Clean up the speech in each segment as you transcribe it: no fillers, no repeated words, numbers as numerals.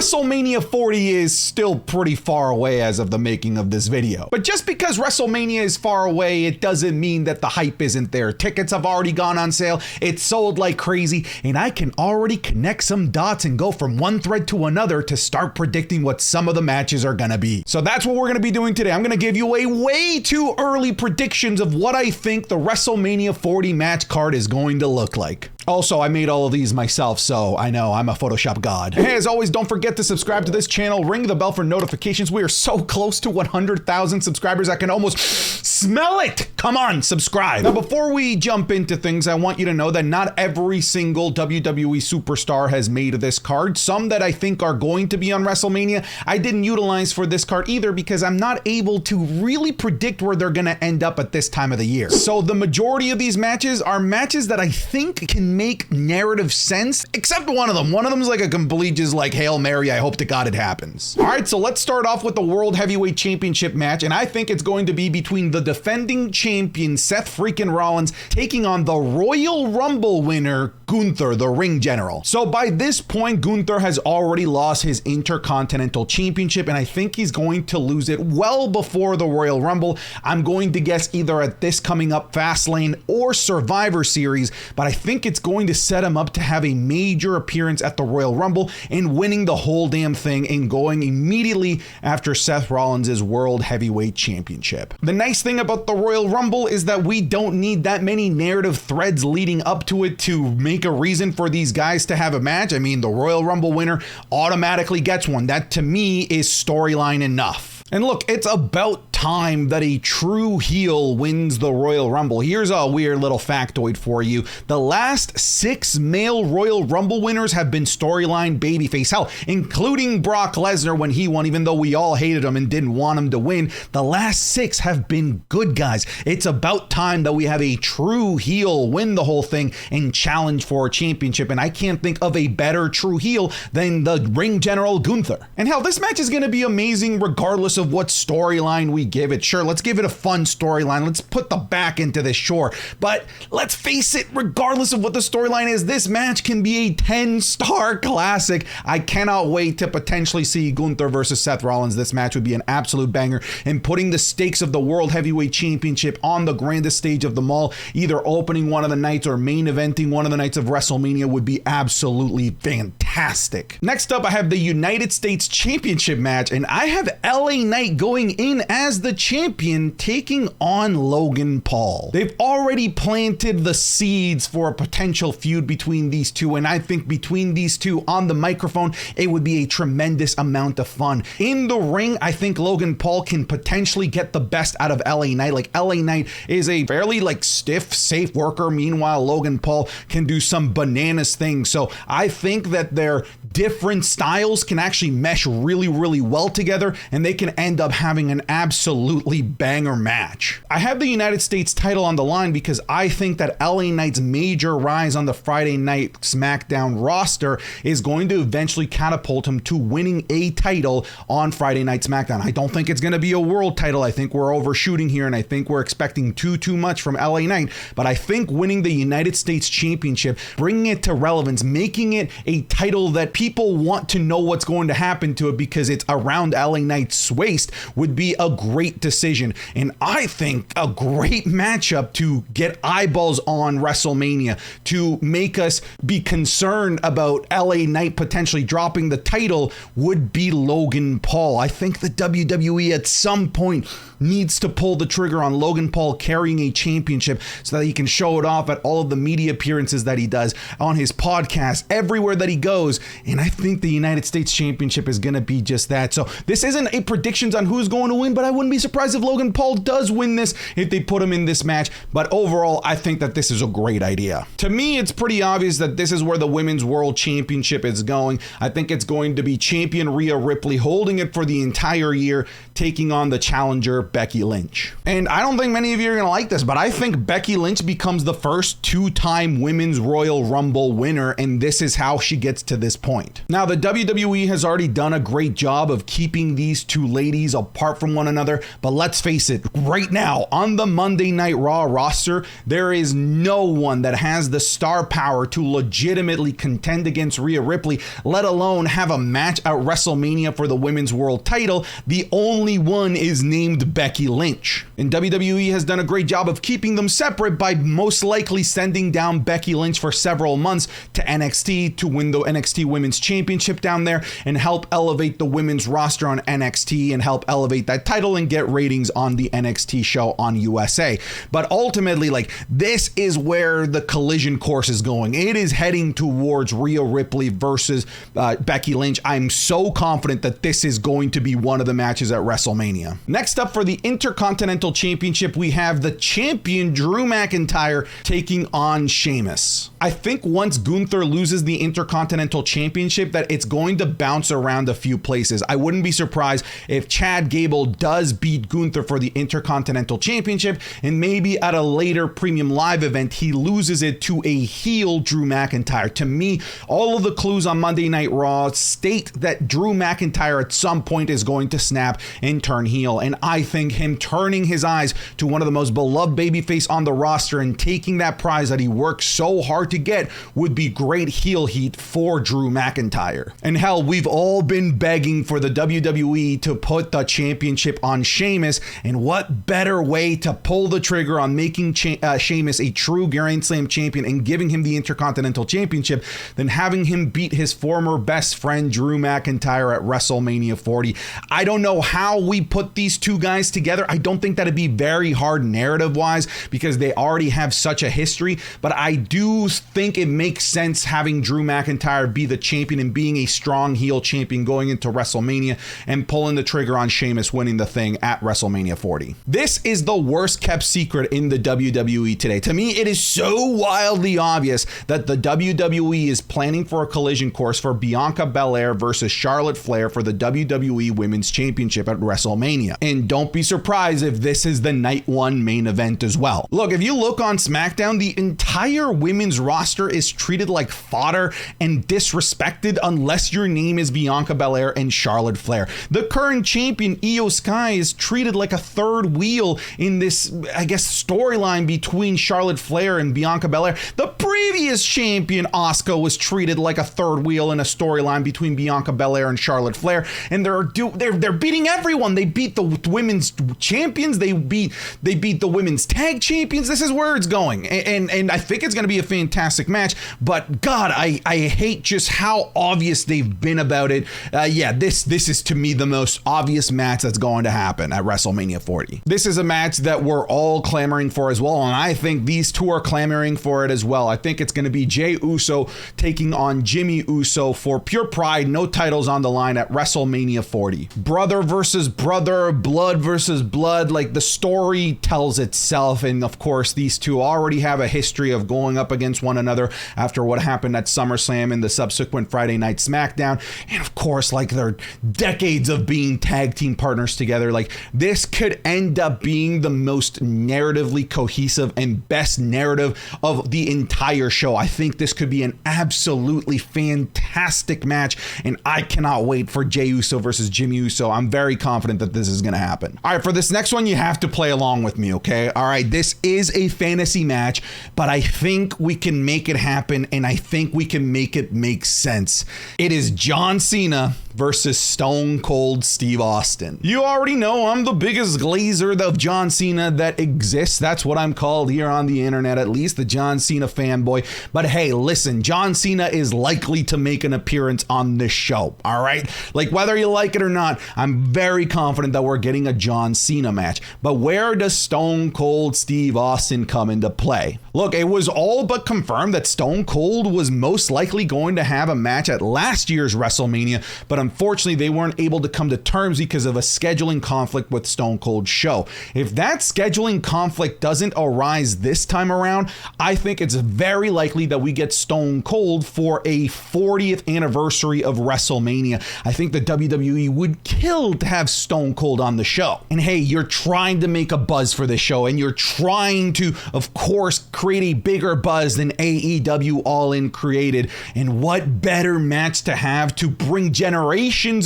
WrestleMania 40 is still pretty far away as of the making of this video. But just because WrestleMania is far away, it doesn't mean that the hype isn't there. Tickets have already gone on sale, it's sold like crazy, and I can already connect some dots and go from one thread to another to start predicting what some of the matches are gonna be. So that's what we're gonna be doing today. I'm gonna give you a way too early predictions of what I think the WrestleMania 40 match card is going to look like. Also, I made all of these myself, so I know I'm a Photoshop god. Hey, as always, don't forget to subscribe to this channel, ring the bell for notifications. We are so close to 100,000 subscribers, I can almost smell it. Come on, subscribe. Now, before we jump into things, I want you to know that not every single WWE superstar has made this card. Some that I think are going to be on WrestleMania, I didn't utilize for this card either because I'm not able to really predict where they're gonna end up at this time of the year. So the majority of these matches are matches that I think can make narrative sense, except one of them. One of them is like a complete just like Hail Mary, I hope to God it happens. All right, so let's start off with the World Heavyweight Championship match, and I think it's going to be between the defending champion Seth freaking Rollins taking on the Royal Rumble winner Gunther, the ring general. So by this point, Gunther has already lost his Intercontinental Championship, and I think he's going to lose it well before the Royal Rumble. I'm going to guess either at this coming up Fastlane or Survivor Series, but I think it's going to set him up to have a major appearance at the Royal Rumble and winning the whole damn thing and going immediately after Seth Rollins' World Heavyweight Championship. The nice thing about the Royal Rumble is that we don't need that many narrative threads leading up to it to make a reason for these guys to have a match. I mean, the Royal Rumble winner automatically gets one. That to me is storyline enough. And look, it's about time that a true heel wins the Royal Rumble. Here's a weird little factoid for you. The last 6 male Royal Rumble winners have been storyline babyface. Hell, including Brock Lesnar when he won, even though we all hated him and didn't want him to win. The last 6 have been good guys. It's about time that we have a true heel win the whole thing and challenge for a championship. And I can't think of a better true heel than the ring general Gunther. And hell, this match is going to be amazing regardless of what storyline we give it. Sure, let's give it a fun storyline. Let's put the back into this, sure. But let's face it, regardless of what the storyline is, this match can be a 10-star classic. I cannot wait to potentially see Gunther versus Seth Rollins. This match would be an absolute banger, and putting the stakes of the World Heavyweight Championship on the grandest stage of them all, either opening one of the nights or main eventing one of the nights of WrestleMania, would be absolutely fantastic. Next up, I have the United States Championship match, and I have LA Knight going in as the champion taking on Logan Paul. They've already planted the seeds for a potential feud between these two, and I think between these two on the microphone, it would be a tremendous amount of fun. In the ring, I think Logan Paul can potentially get the best out of LA Knight. Like, LA Knight is a fairly stiff, safe worker. Meanwhile, Logan Paul can do some bananas things. So I think that their different styles can actually mesh really, really well together, and they can end up having an absolutely banger match. I have the United States title on the line because I think that LA Knight's major rise on the Friday Night SmackDown roster is going to eventually catapult him to winning a title on Friday Night SmackDown. I don't think it's going to be a world title. I think we're overshooting here, and I think we're expecting too much from LA Knight, but I think winning the United States Championship, bringing it to relevance, making it a title that people want to know what's going to happen to it because it's around LA Knight's waist, would be a great decision. And I think a great matchup to get eyeballs on WrestleMania, to make us be concerned about LA Knight potentially dropping the title, would be Logan Paul. I think the WWE at some point needs to pull the trigger on Logan Paul carrying a championship so that he can show it off at all of the media appearances that he does, on his podcast, everywhere that he goes. And I think the United States Championship is going to be just that. So this isn't a predictions on who's going to win, but I wouldn't be surprised if Logan Paul does win this if they put him in this match. But overall, I think that this is a great idea. To me, it's pretty obvious that this is where the Women's World Championship is going. I think it's going to be champion Rhea Ripley holding it for the entire year, taking on the challenger Becky Lynch. And I don't think many of you are going to like this, but I think Becky Lynch becomes the first 2-time Women's Royal Rumble winner, and this is how she gets to this point. Now, the WWE has already done a great job of keeping these two ladies apart from one another. other. But let's face it, right now on the Monday Night Raw roster, there is no one that has the star power to legitimately contend against Rhea Ripley, let alone have a match at WrestleMania for the Women's World title. The only one is named Becky Lynch. And WWE has done a great job of keeping them separate by most likely sending down Becky Lynch for several months to NXT to win the NXT Women's Championship down there and help elevate the women's roster on NXT and help elevate that title and get ratings on the NXT show on USA. But ultimately, like, this is where the collision course is going. It is heading towards Rhea Ripley versus Becky Lynch. I'm so confident that this is going to be one of the matches at WrestleMania. Next up for the Intercontinental Championship, we have the champion Drew McIntyre taking on Sheamus. I think once Gunther loses the Intercontinental Championship that it's going to bounce around a few places. I wouldn't be surprised if Chad Gable does beat Gunther for the Intercontinental Championship, and maybe at a later Premium Live event he loses it to a heel Drew McIntyre. To me, all of the clues on Monday Night Raw state that Drew McIntyre at some point is going to snap and turn heel, and I think him turning his eyes to one of the most beloved babyface on the roster and taking that prize that he worked so hard to get would be great heel heat for Drew McIntyre. And hell, we've all been begging for the WWE to put the championship on Sheamus, and what better way to pull the trigger on making Sheamus a true Grand Slam champion and giving him the Intercontinental Championship than having him beat his former best friend Drew McIntyre at WrestleMania 40. I don't know how we put these two guys together. I don't think that'd be very hard narrative-wise because they already have such a history, but I do think it makes sense having Drew McIntyre be the champion and being a strong heel champion going into WrestleMania and pulling the trigger on Sheamus winning the thing at WrestleMania 40. This is the worst kept secret in the WWE today. To me, it is so wildly obvious that the WWE is planning for a collision course for Bianca Belair versus Charlotte Flair for the WWE Women's Championship at WrestleMania. And don't be surprised if this is the night one main event as well. Look, if you look on SmackDown, the entire women's roster is treated like fodder and disrespected unless your name is Bianca Belair and Charlotte Flair. The current champion, Iyo Sky, is treated like a third wheel in this, I guess, storyline between Charlotte Flair and Bianca Belair. The previous champion, Asuka, was treated like a third wheel in a storyline between Bianca Belair and Charlotte Flair, and they're beating everyone. They beat the women's champions. They beat the women's tag champions. This is where it's going, and I think it's going to be a fantastic match. But God, I hate just how obvious they've been about it. Yeah, this is to me the most obvious match that's going to happen at WrestleMania 40. This is a match that we're all clamoring for as well, and I think these two are clamoring for it as well. I think it's going to be Jey Uso taking on Jimmy Uso for pure pride, no titles on the line at WrestleMania 40. Brother versus brother, blood versus blood, like the story tells itself, and of course these two already have a history of going up against one another after what happened at SummerSlam and the subsequent Friday Night SmackDown, and of course like their decades of being tag team partners together. Like, this could end up being the most narratively cohesive and best narrative of the entire show. I think this could be an absolutely fantastic match, and I cannot wait for Jey Uso versus Jimmy Uso. I'm very confident that this is going to happen. All right, for this next one, you have to play along with me, okay? All right, this is a fantasy match, but I think we can make it happen, and I think we can make it make sense. It is John Cena versus Stone Cold Steve Austin. You already know I'm the biggest glazer of John Cena that exists. That's what I'm called here on the internet, at least, the John Cena fanboy. But hey, listen, John Cena is likely to make an appearance on this show, all right? Like, whether you like it or not, I'm very confident that we're getting a John Cena match. But where does Stone Cold Steve Austin come into play? Look, it was all but confirmed that Stone Cold was most likely going to have a match at last year's WrestleMania, but unfortunately they weren't able to come to terms because of a scheduling conflict with Stone Cold's show. If that scheduling conflict doesn't arise this time around, I think it's very likely that we get Stone Cold for a 40th anniversary of WrestleMania. I think the WWE would kill to have Stone Cold on the show. And hey, you're trying to make a buzz for this show, and you're trying to, of course, create a bigger buzz than AEW All In created. And what better match to have to bring generations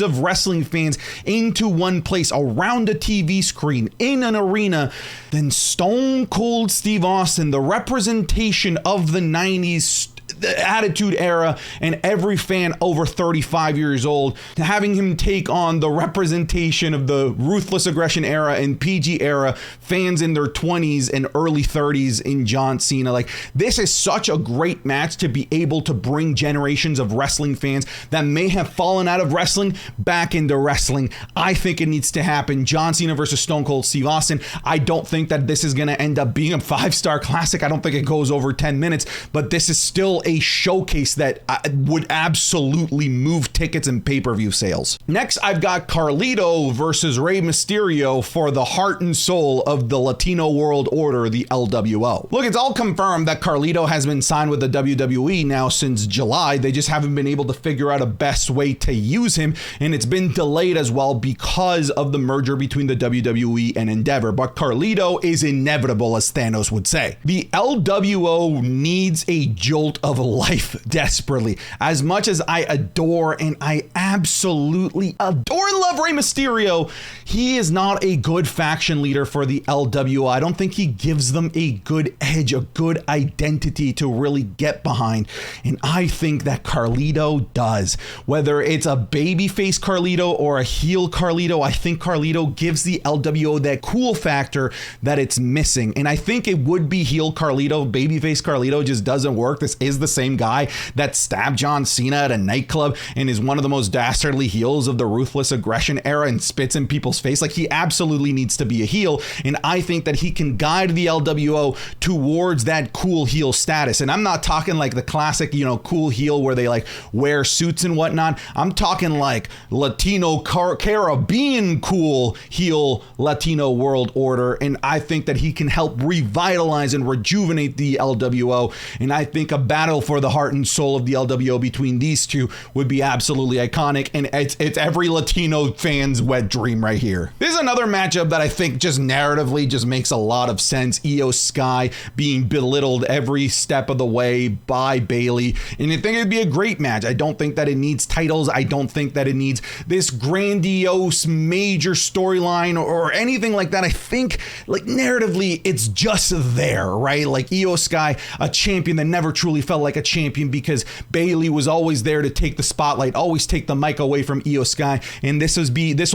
of wrestling fans into one place, a around a TV screen in an arena, then Stone Cold Steve Austin, the representation of the 90s, the Attitude Era, and every fan over 35 years old, having him take on the representation of the Ruthless Aggression Era and PG Era, fans in their 20s and early 30s in John Cena. Like, this is such a great match to be able to bring generations of wrestling fans that may have fallen out of wrestling back into wrestling. I think it needs to happen. John Cena versus Stone Cold Steve Austin. I don't think that this is going to end up being a 5-star classic. I don't think it goes over 10 minutes, but this is still a showcase that would absolutely move tickets and pay-per-view sales. Next, I've got Carlito versus Rey Mysterio for the heart and soul of the Latino World Order, the LWO. Look, it's all confirmed that Carlito has been signed with the WWE now since July. They just haven't been able to figure out a best way to use him, and it's been delayed as well because of the merger between the WWE and Endeavor. But Carlito is inevitable, as Thanos would say. The LWO needs a jolt of life desperately. As much as I adore and I absolutely adore and love Rey Mysterio, he is not a good faction leader for the LWO. I don't think he gives them a good edge, a good identity to really get behind. And I think that Carlito does. Whether it's a babyface Carlito or a heel Carlito, I think Carlito gives the LWO that cool factor that it's missing. And I think it would be heel Carlito. Babyface Carlito just doesn't work. This is the same guy that stabbed John Cena at a nightclub and is one of the most dastardly heels of the Ruthless Aggression Era and spits in people's face. Like, he absolutely needs to be a heel, and I think that he can guide the LWO towards that cool heel status. And I'm not talking like the classic, cool heel where they like wear suits and whatnot. I'm talking like Latino Caribbean cool heel Latino World Order, and I think that he can help revitalize and rejuvenate the LWO. And I think a battle for the heart and soul of the LWO between these two would be absolutely iconic, and it's every Latino fan's wet dream right here. This is another matchup that I think just narratively just makes a lot of sense. Iyo Sky being belittled every step of the way by Bayley, and I think it'd be a great match. I don't think that it needs titles. I don't think that it needs this grandiose major storyline or anything like that. I think, like, narratively, it's just there, right? Like, Iyo Sky, a champion that never truly felt like a champion because Bayley was always there to take the spotlight, always take the mic away from Iyo Sky. And this will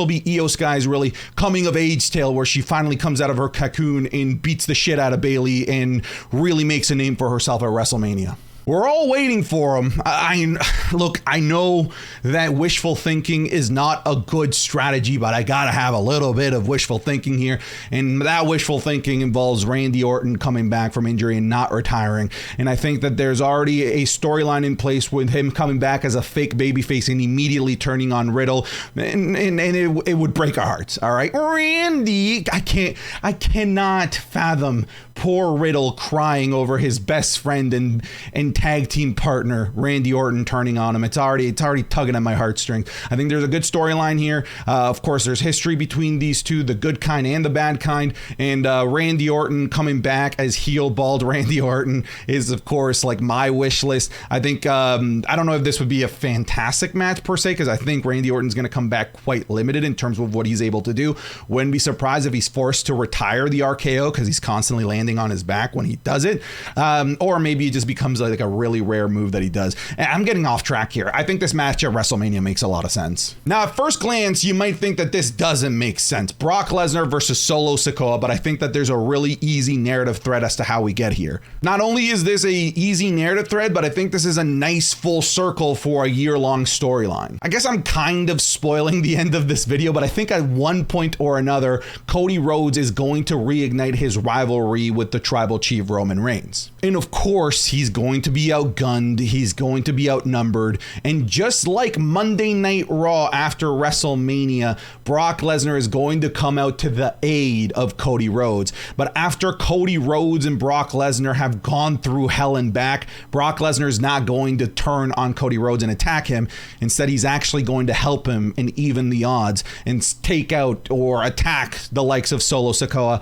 be Iyo Sky's really coming of age tale, where she finally comes out of her cocoon and beats the shit out of Bayley and really makes a name for herself at WrestleMania. We're all waiting for him. I know that wishful thinking is not a good strategy, but I gotta have a little bit of wishful thinking here. And that wishful thinking involves Randy Orton coming back from injury and not retiring. And I think that there's already a storyline in place with him coming back as a fake babyface and immediately turning on Riddle. And it would break our hearts, all right? Randy, I cannot fathom poor Riddle crying over his best friend and tag team partner Randy Orton turning on him. It's already tugging at my heartstrings. I think there's a good storyline here. Of course, there's history between these two, the good kind and the bad kind. And Randy Orton coming back as heel bald Randy Orton is, of course, like my wish list. I think I don't know if this would be a fantastic match per se, because I think Randy Orton's going to come back quite limited in terms of what he's able to do. Wouldn't be surprised if he's forced to retire the RKO because he's constantly landing on his back when he does it, or maybe it just becomes like a really rare move that he does. And I'm getting off track here. I think this match at WrestleMania makes a lot of sense. Now, at first glance, you might think that this doesn't make sense. Brock Lesnar versus Solo Sikoa, but I think that there's a really easy narrative thread as to how we get here. Not only is this a easy narrative thread, but I think this is a nice full circle for a year-long storyline. I guess I'm kind of spoiling the end of this video, but I think at one point or another, Cody Rhodes is going to reignite his rivalry with the Tribal Chief Roman Reigns. And of course, he's going to be outgunned, he's going to be outnumbered, and just like Monday Night Raw after WrestleMania, Brock Lesnar is going to come out to the aid of Cody Rhodes. But after Cody Rhodes and Brock Lesnar have gone through hell and back, Brock Lesnar is not going to turn on Cody Rhodes and attack him. Instead, he's actually going to help him and even the odds and take out or attack the likes of Solo Sikoa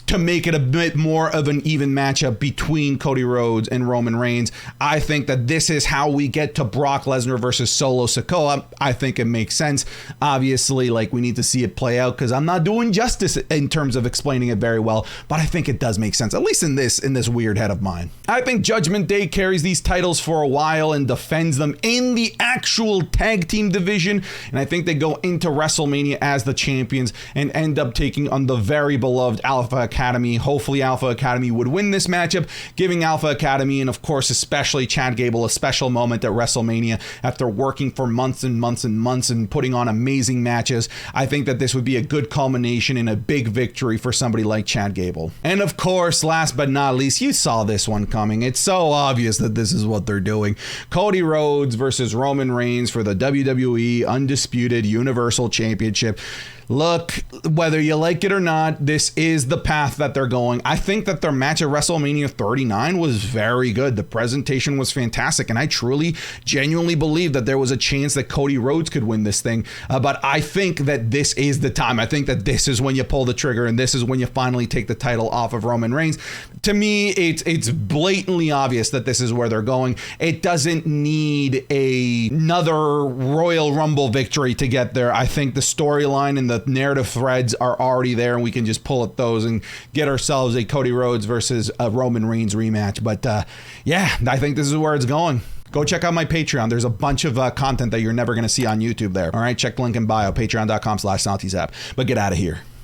to make it a bit more of an even matchup between Cody Rhodes and Roman Reigns. Reigns. I think that this is how we get to Brock Lesnar versus Solo Sikoa. I think it makes sense. Obviously, like, we need to see it play out because I'm not doing justice in terms of explaining it very well, but I think it does make sense, at least in this weird head of mine. I think Judgment Day carries these titles for a while and defends them in the actual tag team division, and I think they go into WrestleMania as the champions and end up taking on the very beloved Alpha Academy. Hopefully Alpha Academy would win this matchup, giving Alpha Academy, and of course especially Chad Gable, a special moment at WrestleMania after working for months and months and months and putting on amazing matches. I think that this would be a good culmination and a big victory for somebody like Chad Gable. And of course, last but not least, you saw this one coming. It's so obvious that this is what they're doing. Cody Rhodes versus Roman Reigns for the WWE Undisputed Universal Championship. Look, whether you like it or not, this is the path that they're going. I think that their match at WrestleMania 39 was very good. The presentation was fantastic, and I truly, genuinely believe that there was a chance that Cody Rhodes could win this thing. But I think that this is the time. I think that this is when you pull the trigger, and this is when you finally take the title off of Roman Reigns. To me, it's blatantly obvious that this is where they're going. It doesn't need another Royal Rumble victory to get there. I think the storyline and the narrative threads are already there, and we can just pull at those and get ourselves a Cody Rhodes versus a Roman Reigns rematch. But yeah, I think this is where it's going. Go check out my Patreon. There's a bunch of content that you're never going to see on YouTube there. All right, check the link in bio, patreon.com/SaltyZap. But get out of here.